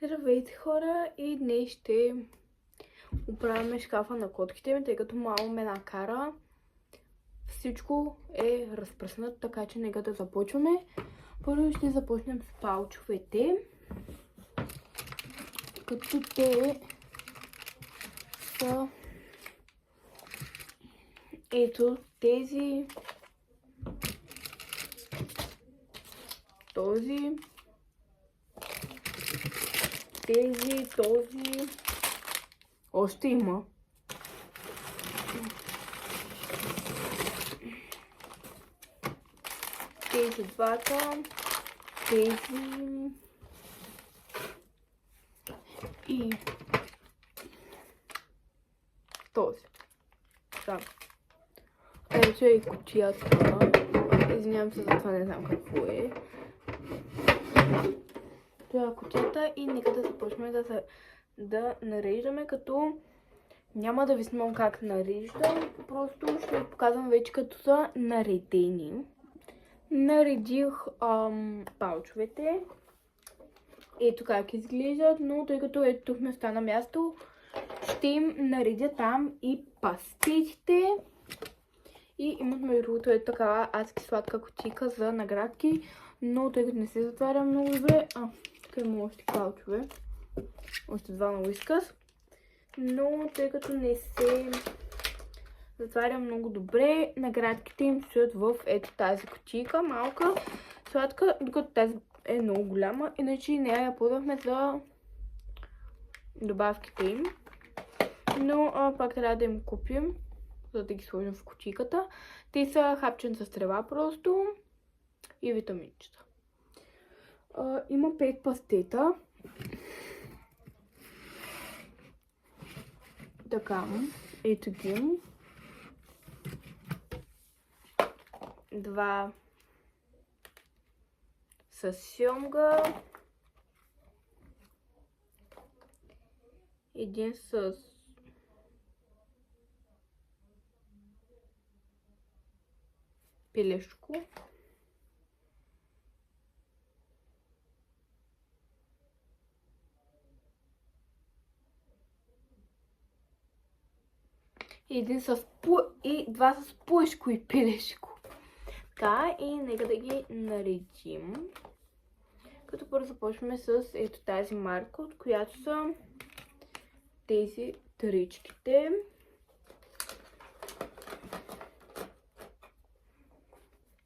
Здравейте, хора, и днес ще оправяме шкафа на котките ми, тъй като мамо ме накара. Всичко е разпръснато, така че нека да започваме. Първо ще започнем с палчовете, като те са ето тези, този, този, още има. Тези двата, тези и този. Да. Ето е и кутията. Извинявам се за това, не знам какво е. Това е кутията и нека да започнем да нареждаме, като няма да ви снимам как нареждам, просто ще ви показвам вече като са наредени. Наредих палчовете. Ето как изглеждат, но тъй като ето тук ми остана място, ще им наредя там и пастетите. И имат между другото ето такава адски сладка кутийка за наградки, но тъй като не се затваря много добре, тук има още палчове, още два на Уискас, но тъй като не се затваря много добре, наградките им стоят в ето тази кутийка, малка, сладка, докато тази е много голяма, иначе нея я ползвахме за добавките им, но пак трябва да им купим, за да ги сложим в кутийката. Те са хапченца с трева просто и витаминчета. Има 5 пастета. Така, ето ги. 2 с сьомга. 1 с пилешко. И 2 с пуешко и пилешко. Така, и нека да ги наредим. Като първо започваме с ето тази марка, от която са тези тричките.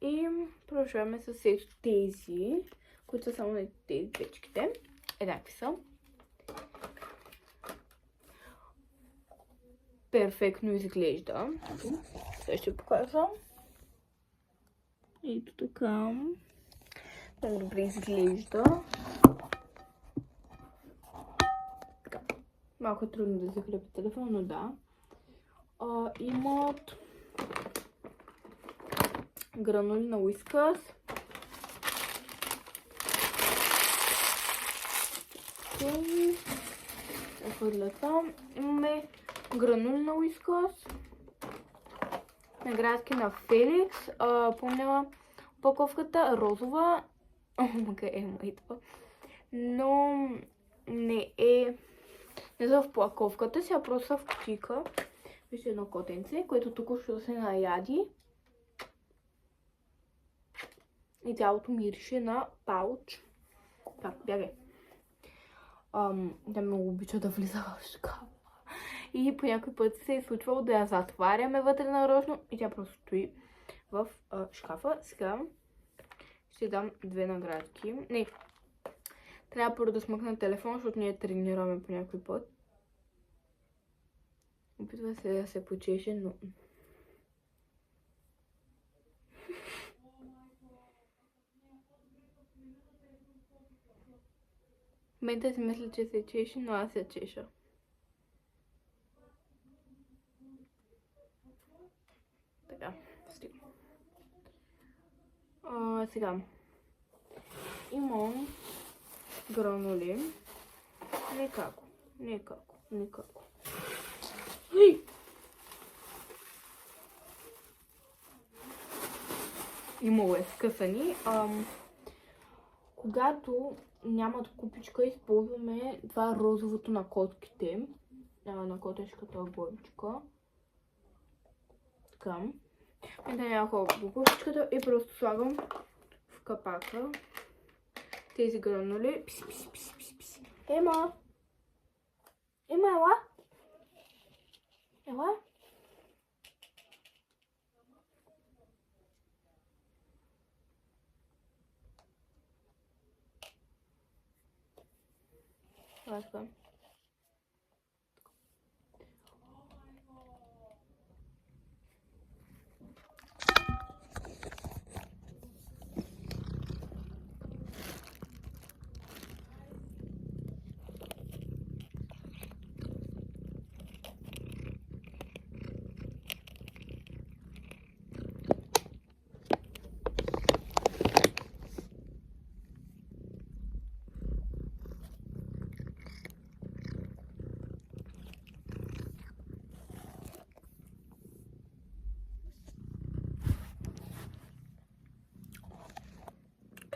И продължаваме с ето тези, които са само тези двечките. Еднакви са. Перфектно изглежда. Сега ще покажа. Ето така. Много добре изглежда. Така. Малко е трудно да захлепя телефон, но да. Имат гранули на Уискас. Имаме гранули на Уискас. Наградки на Феликс. Помня упаковката розова. Но не са в упаковката, сега просто са в кутийка. Вижте едно котенце, което току-що се наяди. И цялото мирише на пауч. Так, бягай. Тя много обича да влиза в шкафа. И по някой път се е случвало да я затваряме вътре нарочно и тя просто стои в шкафа. Сега ще дам 2 наградки. Не, трябва първо да смъкна телефон, защото ние тренираме по някой път. Опитва се да се почеше, но... В момента си мисля, че се чеше, но аз се чеша. Така, стига. Сега. Имам гранули. Никако. Имало е скъсани. Когато нямат купичка, използваме това розовото на котките. На котешката бомбичка. Така. Да няма хубаво купичката и просто слагам в капака тези гранули. Писи, писи, писи, писи, писи. Ема! Ема, ела! Ела! Така.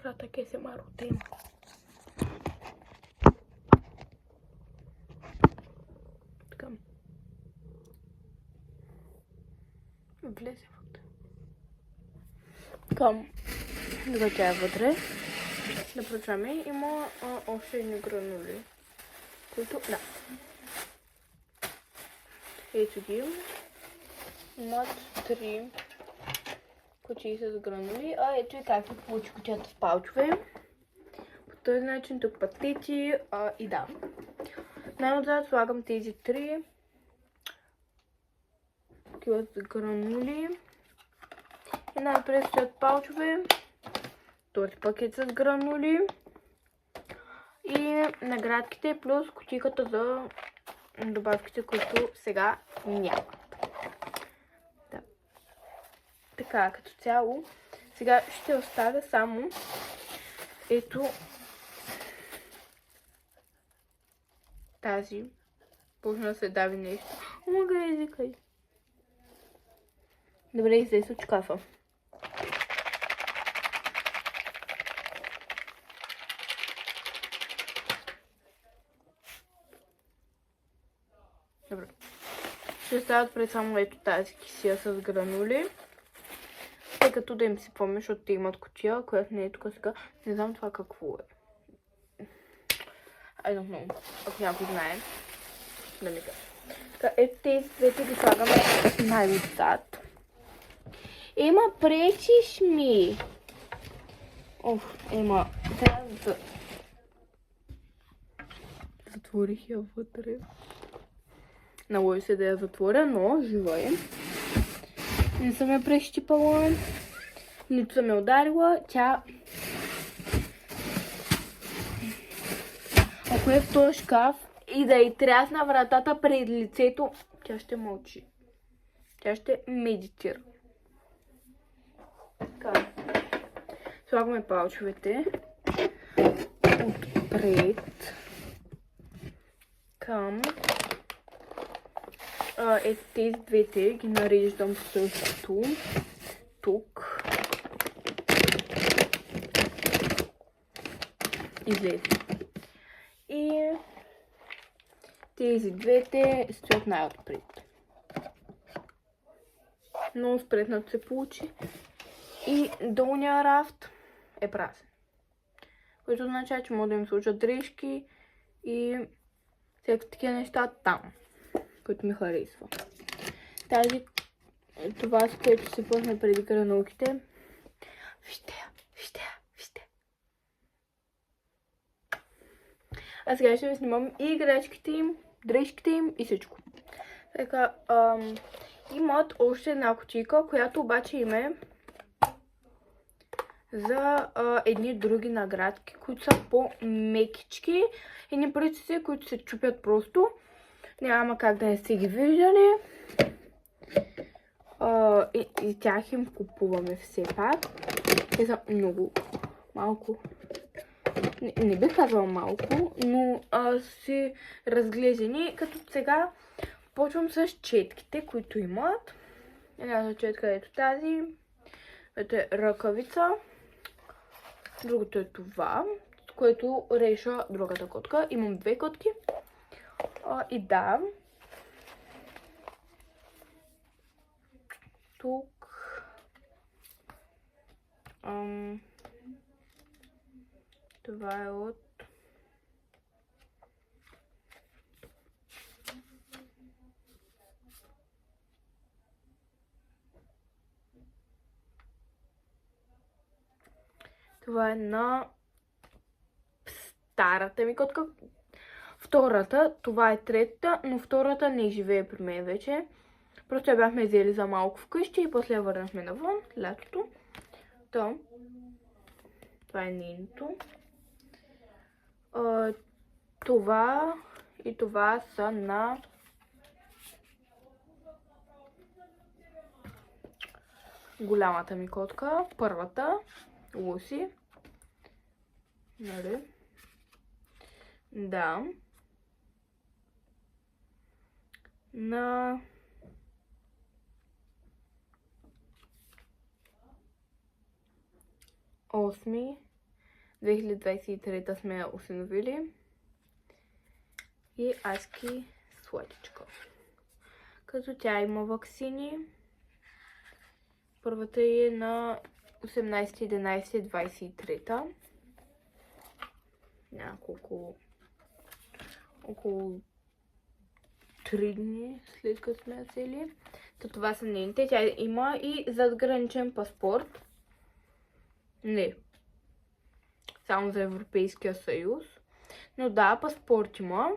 Кратък СМР от тема. Така. Влезе вътре. Така. Да тя е вътре. Да прочваме. Има още едни гранули. Които, да. Ето ги. Имат 3 кутии с гранули. Ето и как се получи кутията с палчове. По този начин тук патети и да. Най-отзад слагам тези 3 такива с гранули. И най-напред стоят палчове. Този пакет с гранули. И наградките плюс кутийката за добавките, които сега нямат. Да. Така, като цяло. Сега ще оставя само ето тази. Почна да се дави нещо. Омага езика. Добре, излез от шкафа. Добре. Ще оставят пред само ето тази кисия с гранули. Тъй като да им си помня, защото те имат кутия, която не е тук сега. Не знам това какво е. I don't know. Ако някой знае, да ми каже. Така, ето тези двете ги слагаме най-отзад. Ема, пречиш ми! Ема, трябва да... Затворих я вътре. Наложи се да я затворя, но жива е. Не съм я прещипала, нито съм я ударила. Тя... Ако е в този шкаф и да й трясна вратата пред лицето, тя ще мълчи. Тя ще медитира. Така. Слагаме палчовете отпред към тези двете ги нареждам също тук. Излезе. И тези двете стоят най-отпред. Много спретнато се получи. И долния рафт е празен. Което означава, че може да им сложат дрежки и всякакви такива неща там, които ми харесва. Това, с което се пъхме преди гранулките. Вижте я, вижте я, вижте. А сега ще ви снимам и играчките им, дрежките им и всичко. Така, имат още една кутийка, която обаче им е за едни други наградки, които са по-мекички. Едни пръчици, които се чупят просто. Няма как да не сте ги виждали. И тях им купуваме все пак. Те са много малко. Не бих казала малко, но си разглезени. Като сега почвам с четките, които имат. Една четка ето тази. Ето е ръкавица. Другото е това, което реша другата котка. Имам 2 котки. И да. Тук. Това е от това е на старата ми котка. Втората, това е третата, но втората не живее при мен вече. Просто я бяхме взели за малко вкъщи и после я върнахме навън, лятото. Това е нейното. Това и това са на голямата ми котка. Първата, Луси. Нали? Да. На 8 2023 сме я усиновили. И Аски сладичка. Като тя има ваксини. Първата е на 18.11.23. Няколко около 3 дни след като сме я взели. Това са нейните. Тя има и задграничен паспорт. Не. Само за Европейския съюз. Но да, паспорт има.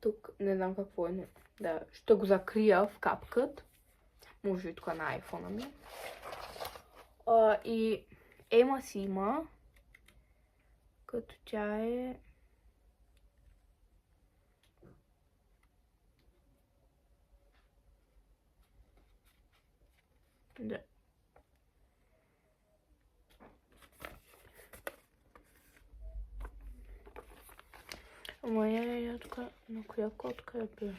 Тук не знам какво е. Да, ще го закрия в капкът. Може би тук на iPhone-а ми. И Ема си има. Като тя е... Да. Моя ядка, на коя котка е бе?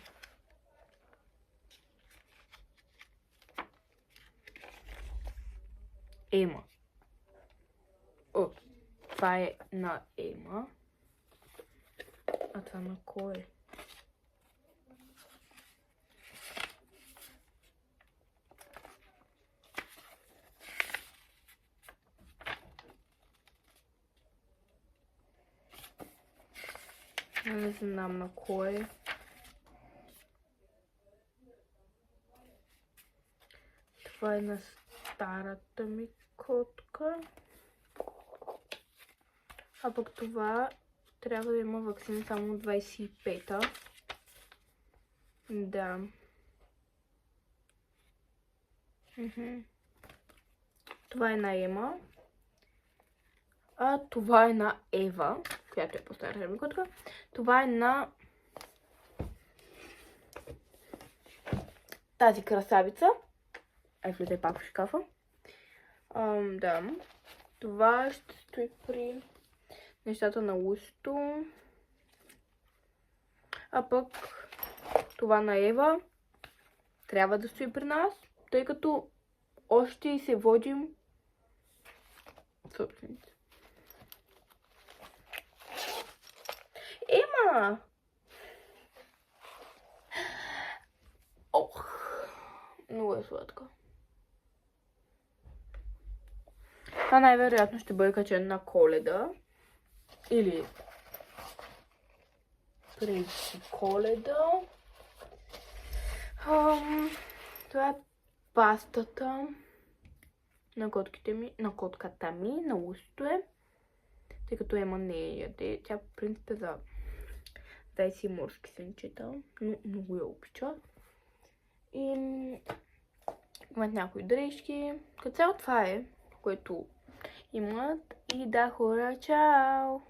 Ема. О, това е на Ема. А това на кой? Не знам на кой. Това е на старата ми котка. А пък това трябва да има ваксина само 25-та. Да. Това е на Ема. А това е на Ева, която е по-старата ми котка. Това е на тази красавица. Ай, влезе пак в шкафа. Да. Това ще стои при нещата на Лусто. А пък това на Ева трябва да стои при нас, тъй като още и се водим собственици. Ема! Ох, много е сладка. Това най-вероятно ще бъде качен на Коледа. Или преди Коледа. Това е пастата на котката ми, на Лусто е. Тъй като Ема не яде. Тя по принцип е за дай си морски сенчета, но много я обича. И имат някои дрежки. Като цяло това е, което имат. И да, хора, чао!